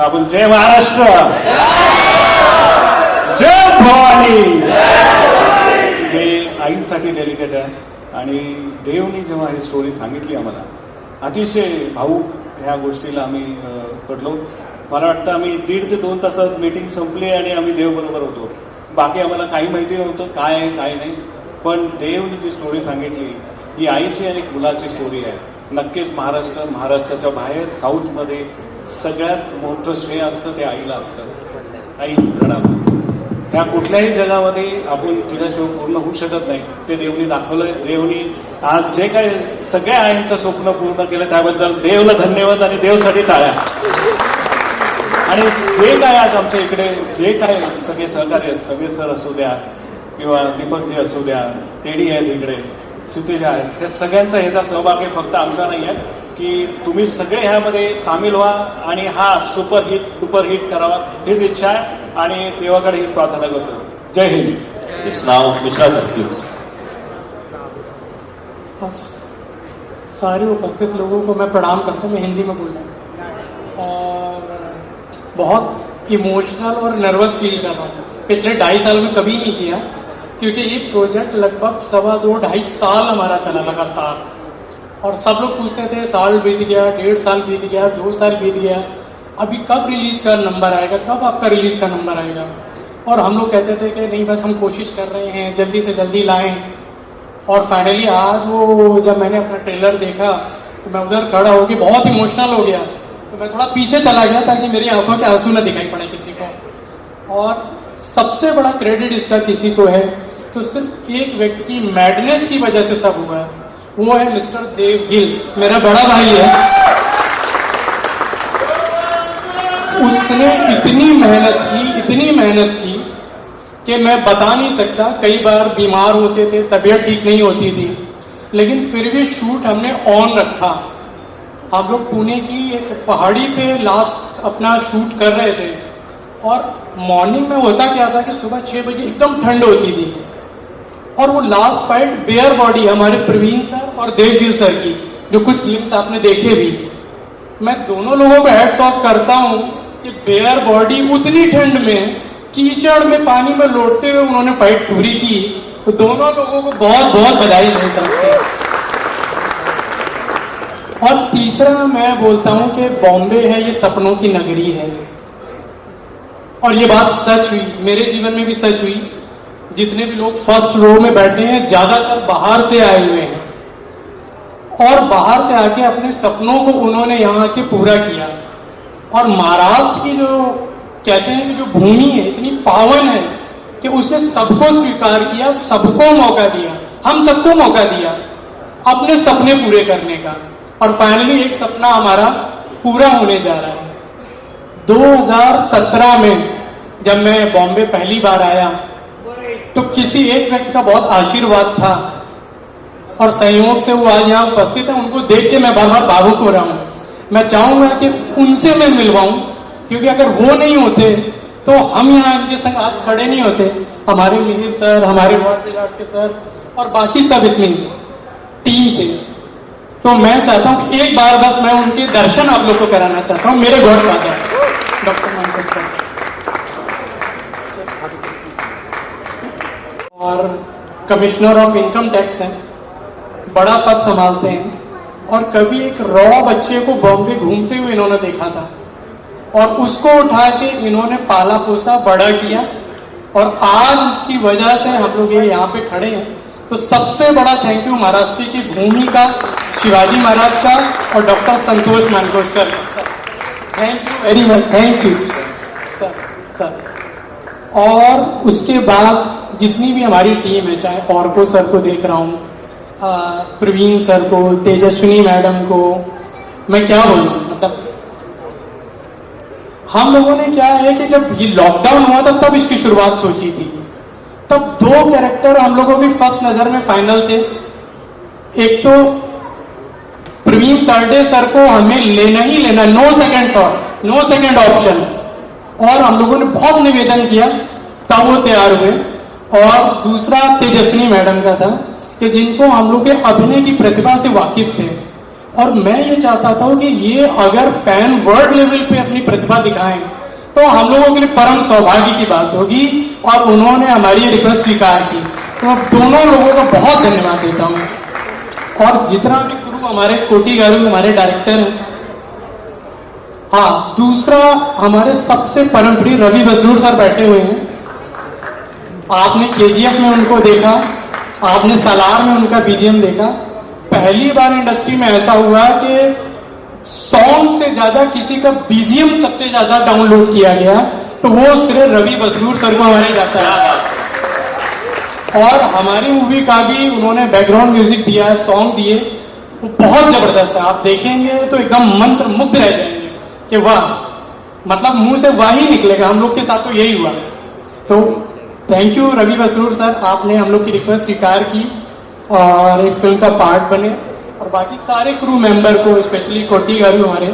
आपण जय महाराष्ट्र, जय भवानी. हे आईसाठी डेलिकेट आहे आणि देवनी जेव्हा ही स्टोरी सांगितली आम्हाला अतिशय भाऊक ह्या गोष्टीला आम्ही पडलो. मला वाटतं आम्ही 1.5 ते 2 तासात मीटिंग संपली आणि आम्ही देवबरोबर होतो. बाकी आम्हाला काही माहिती नव्हतं काय आहे काय नाही, पण देवनी जी स्टोरी सांगितली ही आईची आणि मुलाची स्टोरी आहे. नक्कीच महाराष्ट्राच्या बाहेर साऊथमध्ये सगळ्यात मोठं श्रेय असतं ते आईला असतं. आई प्रणाम. ह्या कुठल्याही जगामध्ये आपण तिच्याशिवाय पूर्ण होऊ शकत नाही, ते देवनी दाखवलंय. देवनी आज जे काय सगळ्या आईंचं स्वप्न पूर्ण केलं त्याबद्दल देवला धन्यवाद आणि देवसाठी टाळ्या. आणि जे काय आज आमच्या इकडे जे काय सगळे सहकार्य आहेत, सगळे सर असू द्या किंवा दीपकजी असू द्या, तेडी आहेत इकडे, क्षितिजा आहेत, हे सगळ्यांचा ह्याचा सहभाग आहे. फक्त आमचा नाही आहे की तुम्ही सगळे ह्यामध्ये सामील व्हा आणि हा सुपरहिट करावा हीच इच्छा आहे आणि देवाकडे हीच प्रार्थना करतो. जय हिंद. नाव मिश्रा सर प्लीज. सारे उपस्थित लोगों को मैं प्रणाम करता हूँ. मैं हिंदी में बोल रहा हूँ और बहुत इमोशनल और नर्वस फील कर रहा हूँ. पिछले 2.5 साल में कभी नहीं किया, क्योंकि ये प्रोजेक्ट लगभग 2.25 साल हमारा चला लगातार. और सब लोग पूछते थे साल बीत गया, 1.5 साल बीत गया, 2 साल बीत गया, अभी कब रिलीज का नंबर आएगा, कब आपका रिलीज का नंबर आएगा. और हम लोग कहते थे कि नहीं बस हम कोशिश कर रहे हैं जल्दी से जल्दी लाएं. और फाइनली आज वो जब मैंने अपना ट्रेलर देखा तो मैं उधर खड़ा होकर बहुत इमोशनल हो गया. तो मैं थोड़ा पीछे चला गया ताकि मेरी आंखों के आंसू न दिखाई पड़े किसी को. और सबसे बड़ा क्रेडिट इसका किसी को है तो सिर्फ एक व्यक्ति की मैडनेस की वजह से सब हुआ है, वो है मिस्टर देव गिल, मेरा बड़ा भाई है. उसने इतनी मेहनत की कि मैं बता नहीं सकता. कई बार बीमार होते थे, तबीयत ठीक नहीं होती थी, लेकिन फिर भी शूट हमने ऑन रखा. हम लोग पुणे की एक पहाड़ी पे लास्ट अपना शूट कर रहे थे और मॉर्निंग में होता क्या था कि सुबह 6 बजे एकदम ठंड होती थी. और वो लास्ट फाइट बेयर बॉडी हमारे प्रवीण सर और देव गिल सर की, जो कुछ ग्लिम्स आपने देखे भी, मैं दोनों लोगों को हेड्स ऑफ करता हूँ कि बेयर बॉडी उतनी ठंड में कीचड़ में पानी में लौटते हुए उन्होंने फाइट पूरी की. तो दोनों लोगों को बहुत बहुत बधाई मेरी तरफ से. और तीसरा मैं बोलता हूं कि बॉम्बे है ये सपनों की नगरी है. और ये बात सच हुई, मेरे जीवन में भी सच हुई. जितने भी लोग फर्स्ट रो में बैठे हैं ज्यादातर बाहर से आए हुए हैं और बाहर से आके अपने सपनों को उन्होंने यहाँ आके पूरा किया. और महाराष्ट्र की जो कहते हैं कि जो भूमि है इतनी पावन है कि उसने सबको स्वीकार किया, सबको मौका दिया, हम सबको मौका दिया अपने सपने पूरे करने का. और फाइनली एक सपना हमारा पूरा होने जा रहा है. 2017 में जब मैं बॉम्बे पहली बार आया तो किसी एक व्यक्ति का बहुत आशीर्वाद था और संयोग से वो आज यहाँ उपस्थित है. उनको देख के मैं बार बार भावुक हो रहा हूँ. मैं चाहूंगा कि उनसे मैं मिलवाऊं, क्योंकि अगर वो नहीं होते तो हम यहाँ इनके संग आज खड़े नहीं होते. हमारे मिहिर सर, हमारे वार्ड के सर और बाकी सब इतनी टीम से. तो मैं चाहता हूँ कि एक बार बस मैं उनके दर्शन आप लोग को कराना चाहता हूँ. मेरे God father doctor Mangesh sir और कमिश्नर ऑफ इनकम टैक्स हैं, बड़ा पद संभालते हैं. और कभी एक रॉ बच्चे को बॉम्बे घूमते हुए इन्होंने देखा था और उसको उठा के इन्होंने पाला पोसा बड़ा किया और आज उसकी वजह से हम लोग ये यहाँ पे खड़े हैं. तो सबसे बड़ा थैंक यू महाराष्ट्र की भूमि का, शिवाजी महाराज का और doctor Santosh Mankoskar. Thank you very much, thank you sir. और उसके बाद जितनी भी हमारी टीम है, चाहे ऑर्को सर को देख रहा हूँ, प्रवीण सर को, तेजस्विनी मैडम को, मैं क्या बोलूँ, मतलब हम लोगों ने क्या है कि जब ये लॉकडाउन हुआ था तब इसकी शुरुआत सोची थी. तब 2 कैरेक्टर हम लोगों की फर्स्ट नजर में फाइनल थे. एक तो प्रवीण तरडे सर को हमें लेना ही लेना, no second thought, no second option. और हम लोगों ने बहुत निवेदन किया तब वो तैयार हुए. और दूसरा तेजस्विनी मैडम का था कि जिनको हम लोग के अभिनय की प्रतिभा से वाकिफ थे. और मैं ये चाहता था कि ये अगर पैन वर्ल्ड लेवल पे अपनी प्रतिभा दिखाएं तो हम लोगों के लिए परम सौभाग्य की बात होगी, और उन्होंने हमारी रिक्वेस्ट स्वीकार की। तो मैं दोनों लोगों का बहुत धन्यवाद देता हूँ। और जितना भी गुरु हमारे कोटी गारू हमारे डायरेक्टर हैं, हाँ, दूसरा हमारे सबसे परम प्रिय रवि बसरूर सर बैठे हुए हैं। आपने केजीएफ में उनको देखा, आपने सालार में उनका बीजीएम देखा। पहली बार इंडस्ट्री में ऐसा हुआ कि सॉन्ग से ज्यादा किसी का बीजीएम सबसे ज्यादा डाउनलोड किया गया, तो वो श्रेय रवि बसरूर सर को हमारे जाता है। और हमारी मूवी का भी उन्होंने बैकग्राउंड म्यूजिक दिया है, सॉन्ग दिए, वो बहुत जबरदस्त है। आप देखेंगे तो एकदम मंत्र मुग्ध रह जाएंगे कि वाह, मतलब मुंह से वाह ही निकलेगा। हम लोग के साथ तो यही हुआ। तो thank you Ravi Basrur sir, आपने हम लोग की रिक्वेस्ट स्वीकार की और इस फिल्म का पार्ट बने। और बाकी सारे क्रू मेंबर को, स्पेशली कोटी गारू हमारे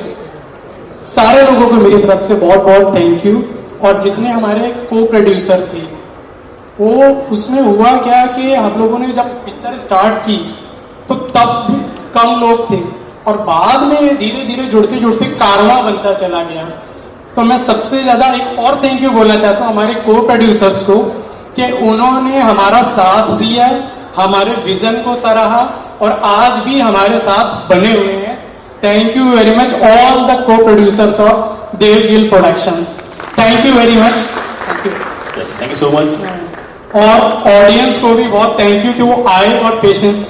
सारे लोगों को मेरी तरफ से बहुत बहुत थैंक यू। और जितने हमारे को प्रोड्यूसर थे, वो उसमें हुआ क्या कि हम लोगों ने जब पिक्चर स्टार्ट की तो तब भी कम लोग थे, और बाद में धीरे धीरे जुड़ते जुड़ते कारवां बनता चला गया। तो मैं सबसे ज्यादा एक और थैंक यू बोलना चाहता हूँ हमारे को प्रोड्यूसर्स को, कि उन्होंने हमारा साथ दिया, हमारे विजन को सराहा और आज भी हमारे साथ बने हुए हैं। Thank you very much all the co producers of Devgil productions. Thank you very much. Thank you so much. और ऑडियंस को भी बहुत थैंक यू कि वो आए और पेशेंस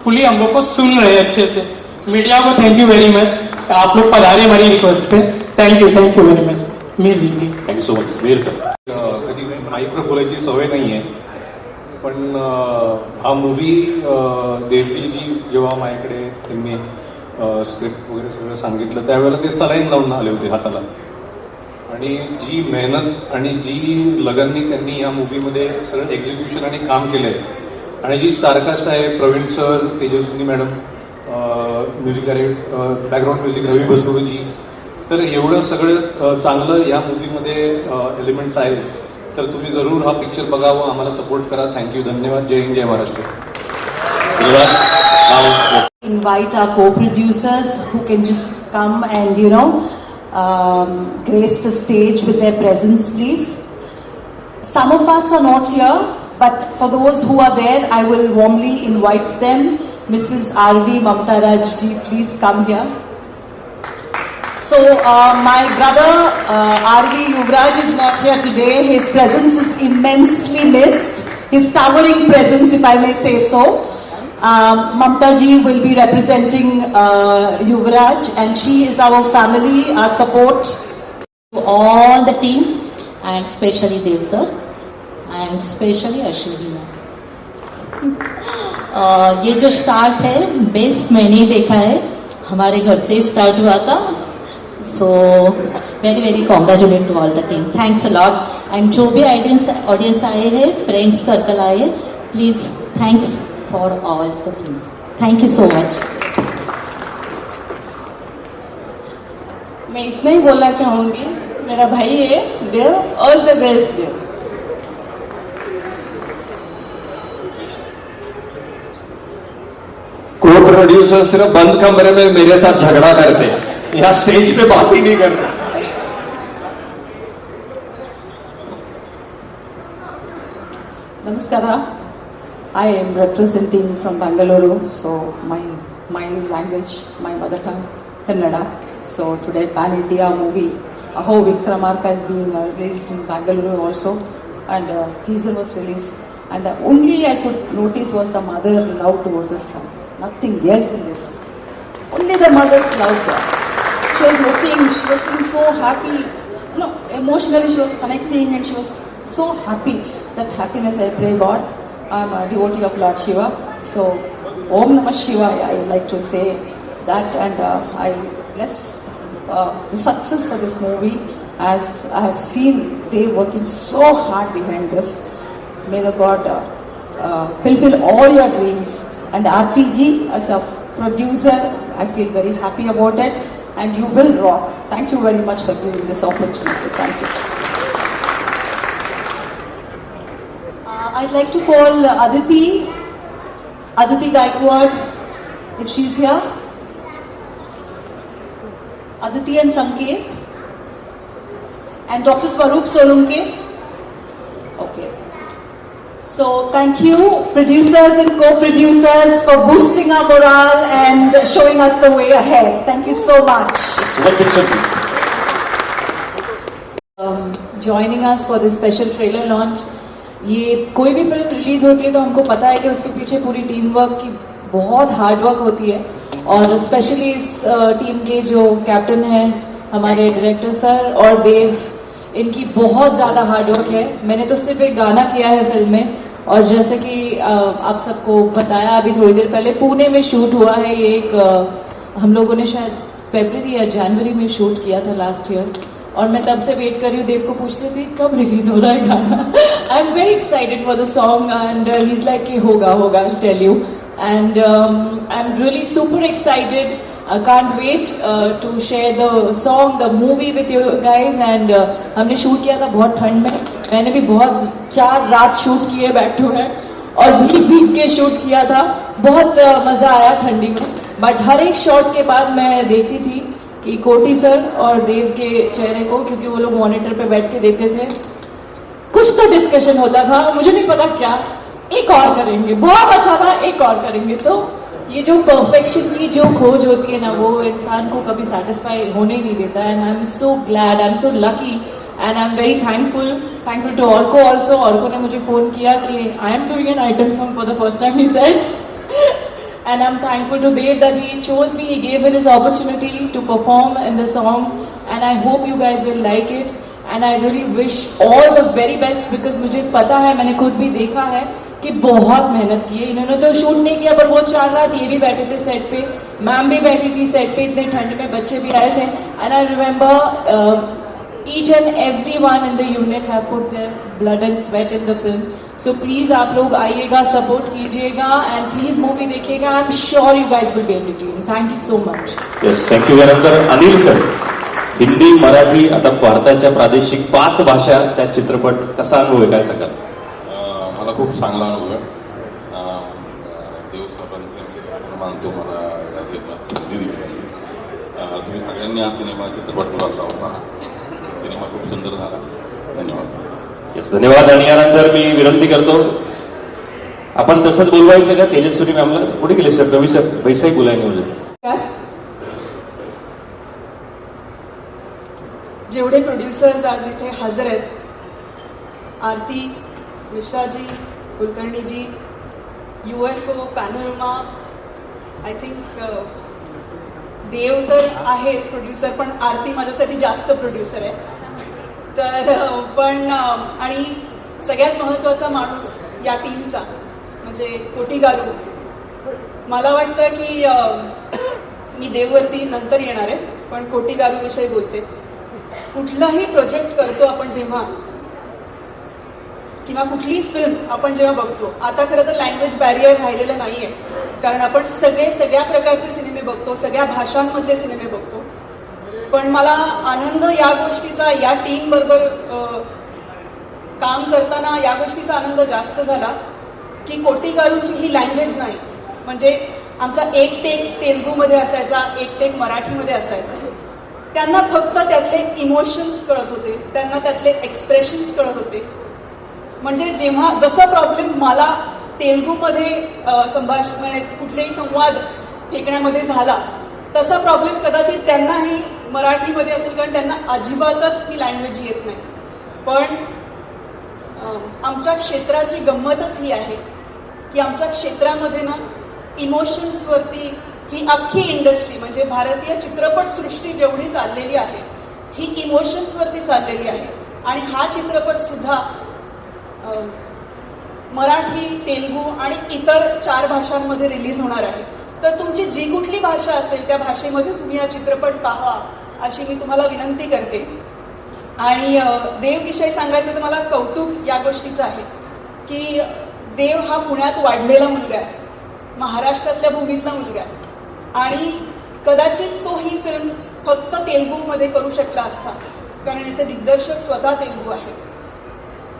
फुली हम लोग को सुन रहे हैं अच्छे से। मीडिया को थैंक यू वेरी मच, आप लोग पधारे हमारी रिक्वेस्ट पे। Thank you very much. Mir ji please. Thank you so much Mir sir. कधी माईकवर बोलायची सवय नाही आहे, पण हा मूवी देवगिलजी जेव्हा माझ्याकडे त्यांनी स्क्रिप्ट वगैरे सगळं सांगितलं त्यावेळेला ते सलाईन लावून आले होते हाताला, आणि जी मेहनत आणि जी लगननी त्यांनी या मूवीमध्ये सगळं एक्झिक्युशन आणि काम केलं आहे, आणि जी स्टारकास्ट आहे Praveen sir, Tejaswini madam, music direct background music Ravi बसरूजी, तर एवढं सगळं चांगलं या मूवीमध्ये एलिमेंट्स आहेत. तर तुम्ही जरूर हा पिक्चर बघावं, आम्हाला सपोर्ट करा. थँक्यू, धन्यवाद. जय हिंद, जय Maharashtra. Invite our co-producers who can just come and grace the stage with their presence, please. Some of us are not here, but for those who are there, I will warmly invite them. Mrs. R.V. Mamta Raj ji, please come here. So my brother R.V. Yuvraj is not here today. His presence is immensely missed. His towering presence, if I may say so. Mamta ji will be representing Yuvraj, and she is our family, our support. To all the team, and especially Dev sir, and especially Ashwini ma'am. ये जो start है best मैंने देखा है, हमारे घर से start हुआ था. So very very congratulate to all the team. Thanks a lot. And जो भी ऑडियंस आए हैं, फ्रेंड्स सर्कल आए हैं, please thanks for all the things. Thank you so much. मैं इतना ही बोलना चाहूंगी, मेरा भाई है Dev, all the best Dev. को प्रोड्यूसर सिर्फ बंद कमरे में मेरे साथ झगड़ा करते हैं, यहाँ स्टेज पे बात ही नहीं करते. Namaskara. I am representing from Bangalore, so my language, my mother tongue, Kannada. So today Pan India movie, Aho Vikramarka is being released in Bangalore also, and teaser was released. And the only I could notice was the mother love towards the son. Nothing else in this. Only the mother's love. She was looking so happy. Emotionally she was connecting, and she was so happy. That happiness, I pray God. I'm a devotee of Lord Shiva. So, Om Namah Shivaya, I would like to say that, and I bless the success for this movie, as I have seen they working so hard behind this. May the God fulfill all your dreams. And Aarti ji, as a producer, I feel very happy about it, and you will rock. Thank you very much for giving this opportunity. Thank you. I'd like to call Aditi Gaikwad, if she's here. Aditi and Sanket, and Dr. Swaroop Solunke. Okay. So thank you, producers and co-producers, for boosting our morale and showing us the way ahead. Thank you so much. One picture, please. Joining us for this special trailer launch. ये कोई भी film release होती है तो हमको पता है कि उसके पीछे पूरी टीम वर्क की बहुत हार्ड वर्क होती है, और स्पेशली इस टीम के जो कैप्टन हैं हमारे डायरेक्टर सर और देव, इनकी बहुत ज़्यादा हार्ड वर्क है. मैंने तो सिर्फ एक गाना किया है फिल्म में, और जैसे कि आप सबको बताया अभी थोड़ी देर पहले, पुणे में शूट हुआ है ये. एक हम लोगों ने शायद फरवरी या जनवरी में शूट किया था लास्ट ईयर, और मैं तब से वेट कर रही हूँ. देव को पूछ रही थी कब रिलीज हो रहा है गाना. I am very excited for the song and he is like कि होगा होगा, I tell you. And I am really super excited. I can't wait to share the song, the movie with you guys. And हमने shoot किया था बहुत ठंड में. मैंने भी बहुत 4 रात शूट किए बैक टू बैक, और भीग भीग के शूट किया था. बहुत मज़ा आया ठंडी में. बट हर एक शॉट के बाद मैं देखती थी कि कोटी सर और देव के चेहरे को, क्योंकि वो लोग मॉनिटर पे बैठ के देखते थे, कुछ तो डिस्कशन होता था, मुझे नहीं पता क्या. एक और करेंगे, बहुत अच्छा था, एक और करेंगे. तो ये जो परफेक्शन की जो खोज होती है ना, वो इंसान को कभी सेटिस्फाई होने ही नहीं देता. And I am so glad, I am so lucky, and I am very thankful to Arko also. Arko ने मुझे फोन किया कि I am doing an item song for the first time, he said. And I'm thankful to Dev that he chose me, he gave me this opportunity to perform in the song, and I hope you guys will like it. And I really wish all the very best, because मुझे पता है, मैंने खुद भी देखा है कि बहुत मेहनत की है. इन्होंने तो शूट नहीं किया, पर वो 4 रात ये भी बैठे थे सेट पे, मैम भी बैठी थी सेट पे, इतने ठंड में बच्चे भी आए थे. And I remember each and everyone in the unit have put their blood and sweat in the film. So please आप लोग आइएगा, सपोर्ट कीजिएगा, and please मूवी देखिएगा. I'm sure you guys will be entertained. Thank you so much. Yes, thank you. यानंतर Anil sir, Hindi, Marathi, आता भारताच्या प्रादेशिक 5 भाषा त्यात चित्रपट कसा अनुभव आहे, काय सांगाल? मला खूप चांगला अनुभव आहे. देव सरांचे मानतो मला या क्षेत्रात संधी दिली. तुम्ही सगळ्यांनी हा सिनेमा चित्रपट बघितला होता. सिनेमा खूप सुंदर झाला. धन्यवाद. येस, धन्यवाद. आणि यानंतर मी विनंती करतो, आपण तसंच बोलवायचं का तेजस्वी मॅमला? पुढे गेले सर, रवी सर, वैसाही बोलायला मुझे. जेवढे प्रोड्युसर्स आज इथे हजर आहेत, आरती मिश्राजी, कुलकर्णीजी, UFO, panorama, I think Dev तर आहेच प्रोड्युसर, पण आरती माझ्यासाठी जास्त प्रोड्युसर आहे. तर पण आणि सगळ्यात महत्त्वाचा माणूस या टीमचा म्हणजे कोटी गारू. मला वाटतं की मी देववरती नंतर येणार आहे, पण कोटी गारूविषयी बोलते. कुठलाही प्रोजेक्ट करतो आपण जेव्हा, किंवा कुठली फिल्म आपण जेव्हा बघतो, आता खरं तर लँग्वेज बॅरियर राहिलेलं नाहीये, कारण आपण सगळ्या प्रकारचे सिनेमे बघतो, सगळ्या भाषांमधले सिनेमे बघतो. पण मला आनंद या गोष्टीचा, या टीम बरोबर काम करताना या गोष्टीचा आनंद जास्त झाला की कोटी गारूंची ही लँग्वेज नाही. म्हणजे आमचा एक टेक तेलुगूमध्ये असायचा, एक टेक मराठीमध्ये असायचा. त्यांना फक्त त्यातले इमोशन्स कळत होते, त्यांना त्यातले एक्सप्रेशन्स कळत होते. म्हणजे जेव्हा जसा प्रॉब्लेम मला तेलुगूमध्ये संभाषण, कुठलेही संवाद फेकण्यामध्ये झाला, तसा प्रॉब्लेम कदाचित त्यांनाही मराठीमध्ये असेल, कारण त्यांना अजिबातच ही लँग्वेज येत नाही. पण आमच्या क्षेत्राची गंमतच ही आहे की आमच्या क्षेत्रामध्ये ना इमोशन्सवरती ही अख्खी इंडस्ट्री, म्हणजे भारतीय चित्रपटसृष्टी जेवढी चाललेली आहे ही इमोशन्सवरती चाललेली आहे. आणि हा चित्रपट सुद्धा मराठी, तेलुगू आणि इतर 4 भाषांमध्ये रिलीज होणार आहे. तर तुमची जी कुठली भाषा असेल त्या भाषेमध्ये तुम्ही हा चित्रपट पाहा अशी मी तुम्हाला विनंती करते. आणि देवविषयी सांगायचं तर मला कौतुक या गोष्टीचं आहे की देव हा पुण्यात वाढलेला मुलगा आहे, महाराष्ट्रातल्या भूमीतला मुलगा आहे. आणि कदाचित तो ही फिल्म फक्त तेलुगूमध्ये करू शकला असता, कारण याचे दिग्दर्शक स्वतः तेलुगू आहे,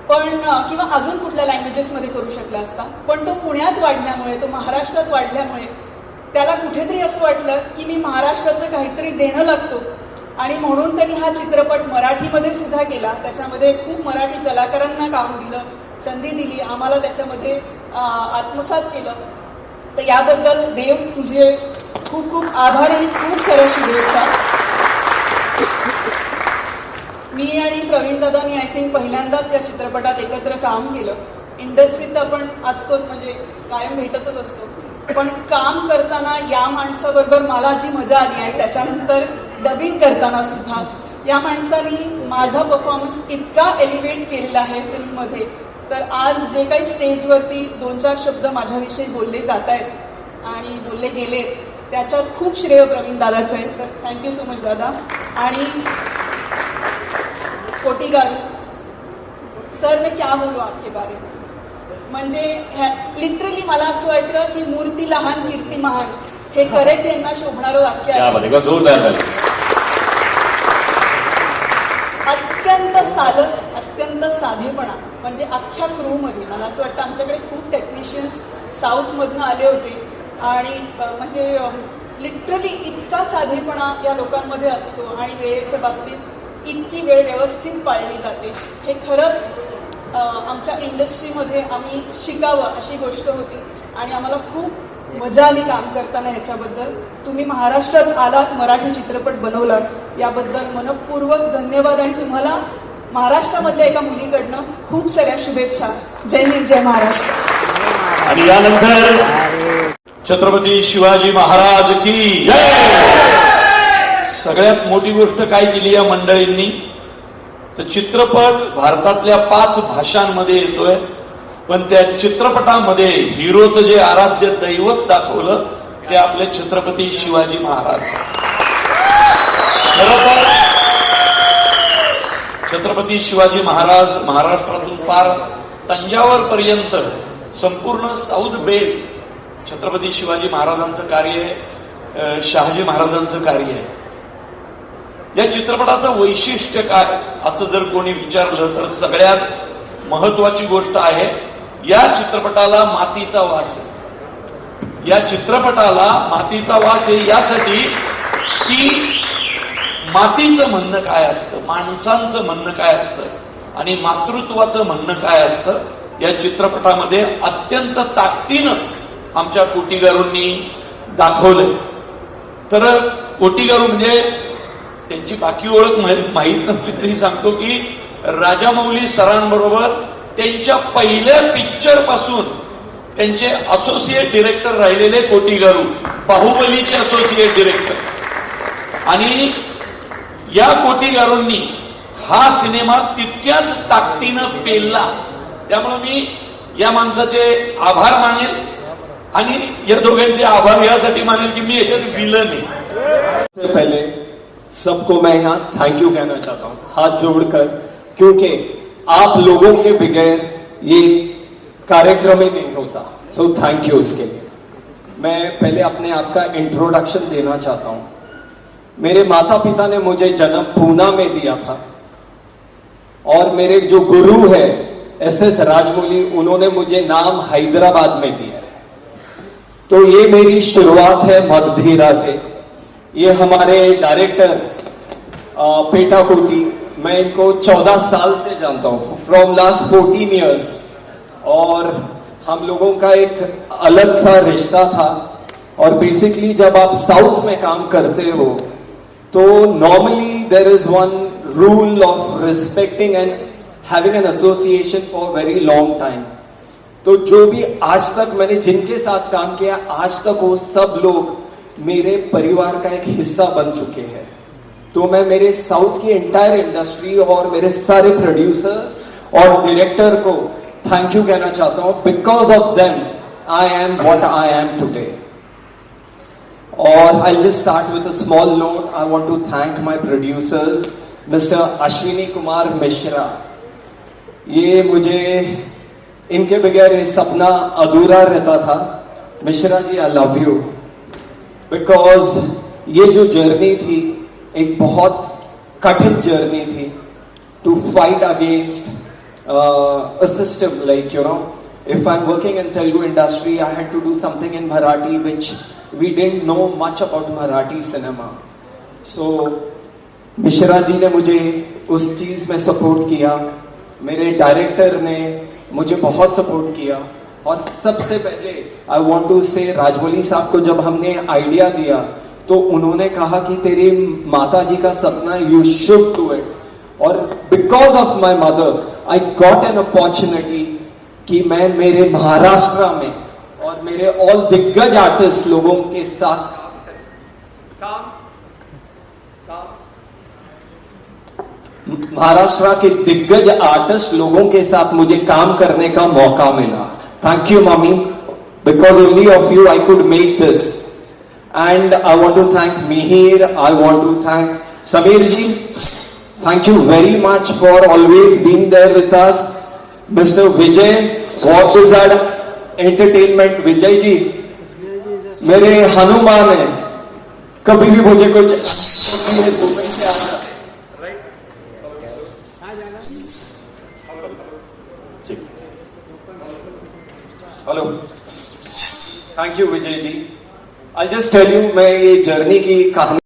पण किंवा अजून कुठल्या लँग्वेजेसमध्ये करू शकला असता. पण तो पुण्यात वाढल्यामुळे, तो महाराष्ट्रात वाढल्यामुळे त्याला कुठेतरी असं वाटलं की मी महाराष्ट्राचं काहीतरी देणं लागतो आणि म्हणून त्यांनी हा चित्रपट मराठीमध्ये सुद्धा केला. त्याच्यामध्ये खूप मराठी कलाकारांना काम दिलं, संधी दिली, आम्हाला त्याच्यामध्ये आत्मसात केलं. तर याबद्दल देव तुझे खूप खूप आभार आणि खूप साऱ्या शुभेच्छा. मी आणि प्रवीण दादांनी आय थिंक पहिल्यांदाच या चित्रपटात एकत्र काम केलं. इंडस्ट्रीत आपण असतोच, म्हणजे कायम भेटतच असतो, पण काम करताना या माणसाबरोबर मला जी मजा आली आणि त्याच्यानंतर डबिंग करताना सुद्धा या माणसाने माझा परफॉर्मन्स इतका एलिव्हेट केलेला आहे फिल्ममध्ये. तर आज जे काही स्टेजवरती 2-4 शब्द माझ्याविषयी बोलले जात आहेत आणि बोलले गेलेत त्याच्यात खूप श्रेय प्रवीण दादाचं आहे. तर थँक्यू सो मच दादा. आणि कोटीगारू सर, मैं क्या बोलू आपके बारे में. म्हणजे लिटरली मला असं वाटतं की मूर्ती लहान कीर्ती महान हे करेक्ट यांना शोभणारं वाक्य क्या आहे. बात आहे, जोरदार झालं. अत्यंत सालस, अत्यंत साधेपणा. म्हणजे अख्ख्या क्रूमध्ये मला असं वाटतं आमच्याकडे खूप टेक्निशियन्स साऊथमधनं आले होते आणि म्हणजे लिटरली इतका साधेपणा या लोकांमध्ये असतो आणि वेळेच्या बाबतीत इतकी वेळ व्यवस्थित पाळली जाते. हे खरंच आमच्या इंडस्ट्रीमध्ये आम्ही शिकावं अशी गोष्ट होती आणि आम्हाला खूप मजा आली काम करताना. ह्याच्याबद्दल तुम्ही महाराष्ट्रात आलात, मराठी चित्रपट बनवलात, याबद्दल मनपूर्वक धन्यवाद आणि तुम्हाला महाराष्ट्रामधल्या एका मुलीकडनं खूप साऱ्या शुभेच्छा. जय हिंद, जय महाराष्ट्र. आणि यानंतर छत्रपती शिवाजी महाराज की जय. सगळ्यात मोठी गोष्ट काय केली या मंडळींनी, तर चित्रपट भारतातल्या 5 भाषांमध्ये येतोय, पण त्या चित्रपटामध्ये हिरोचं जे आराध्य दैवत दाखवलं ते आपले छत्रपती शिवाजी महाराज. खरं तर छत्रपती शिवाजी महाराज महाराष्ट्रातून पार तंजावर पर्यंत संपूर्ण साऊथ बेल्ट छत्रपती शिवाजी महाराजांचं कार्य आहे, शहाजी महाराजांचं कार्य आहे. या चित्रपटाचं वैशिष्ट्य काय असं जर कोणी विचारलं तर सगळ्यात महत्वाची गोष्ट आहे, या चित्रपटाला मातीचा वास आहे. या चित्रपटाला मातीचा वास आहे यासाठी की मातीचं म्हणणं काय असतं, माणसांचं म्हणणं काय असतं आणि मातृत्वाचं म्हणणं काय असतं या चित्रपटामध्ये अत्यंत ताकदीनं आमच्या कोटीगारूंनी दाखवलंय. तर कोटीगारू म्हणजे त्यांची बाकी ओळख माहीत नसली तरी सांगतो की राजामौली सरांबरोबर त्यांच्या पहिल्या पिक्चर पासून त्यांचे असोसिएट डिरेक्टर राहिलेले कोटीगारू, बाहुबलीचे असोसिएट डिरेक्टर. आणि या कोटीगारूंनी हा सिनेमा तितक्याच ताकदीनं पेलला. त्यामुळे मी या माणसाचे आभार मानेल आणि या दोघांचे आभार यासाठी मानेल की मी याच्यात विलन आहे. सबसे पहले सबको मैं यहाँ थैंक यू कहना चाहता हूँ हाथ जोड़कर, क्योंकि आप लोगों के बगैर ये कार्यक्रम ही नहीं होता. सो थैंक यू उसके लिए. मैं पहले अपने आप का इंट्रोडक्शन देना चाहता हूँ. मेरे माता पिता ने मुझे जन्म पूना में दिया था और मेरे जो गुरु है SS राजमौली, उन्होंने मुझे नाम हैदराबाद में दिया. तो ये मेरी शुरुआत है मगधीरा से. ये हमारे डायरेक्टर पेटा कोटी, मैं इनको 14 साल से जानता हूँ, फ्रॉम लास्ट 14 ईयर्स. और हम लोगों का एक अलग सा रिश्ता था. और बेसिकली जब आप साउथ में काम करते हो तो normally there is one rule of respecting and having an association for very long time. तो जो भी आज तक मैंने जिनके साथ काम किया, आज तक वो सब लोग मेरे परिवार का एक हिस्सा बन चुके हैं. तो मैं मेरे साउथ की एंटायर इंडस्ट्री और मेरे सारे प्रोड्यूसर्स और डायरेक्टर को थैंक यू कहना चाहता हूं. Because of them I am what I am today. और I just start with a small note. I want to thank my producers mister Ashwini Kumar Mishra. ये मुझे इनके बगैर ये सपना अधूरा रहता था. Mishra ji, I love you. Because ये जो जर्नी थी एक बहुत कठिन जर्नी थी to fight against a system, like, you know, if I'm working in Telugu industry, I had to do something in Marathi which we didn't know much about Marathi cinema. So Mishra ji ने मुझे उस चीज में support किया, मेरे director ने मुझे बहुत सपोर्ट किया, और सबसे पहले आई वांट टू से राजमौली साहब को जब हमने आइडिया दिया तो उन्होंने कहा कि तेरी माता जी का सपना, यू शुड डू इट। और because of my mother I got an opportunity कि मैं मेरे महाराष्ट्र में और मेरे ऑल दिग्गज आर्टिस्ट लोगों के साथ महाराष्ट्र के दिग्गज आर्टिस्ट लोगों के साथ मुझे काम करने का मौका मिला। Thank you mummy, because only of you I could make this. And I want to thank Mihir, I want to thank Sameer ji, thank you very much for always being there with us. Mister Vijay, what is that entertainment, Vijay ji मेरे हनुमान है, कभी भी मुझे कुछ Dubai से आता hello, thank you Vijay ji. I just tell you, मैं ये जर्नी की कहानी